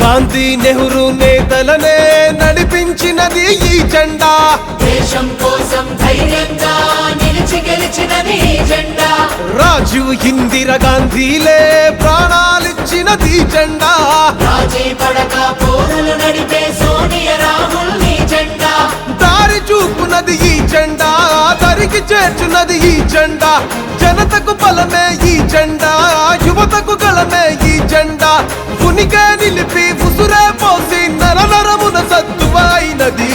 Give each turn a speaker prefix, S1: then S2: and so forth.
S1: గాంధీ నెహ్రూ నేతలనే నడిపించినది ఈ జెండా
S2: దేశం కోసం ధైర్యంగా నిలిచి గెలిచినది ఈ జెండా
S1: రాజీవ్ ఇందిరా గాంధీలే ప్రాణాలిచ్చినది జెండా
S2: రాజీ పడక పోరులు నడిపే సోనియా రాహుల్ ఈ జెండా
S1: దారి చూపునది ఈ జెండా దరికి చేర్చున్నది ఈ జెండా జనతకు బలమే ఈ జెండా యువతకు గళమే ఈ జెండా ఉనికే నిలిపి ఉసురే పోసి నరనరమున సత్తువైనది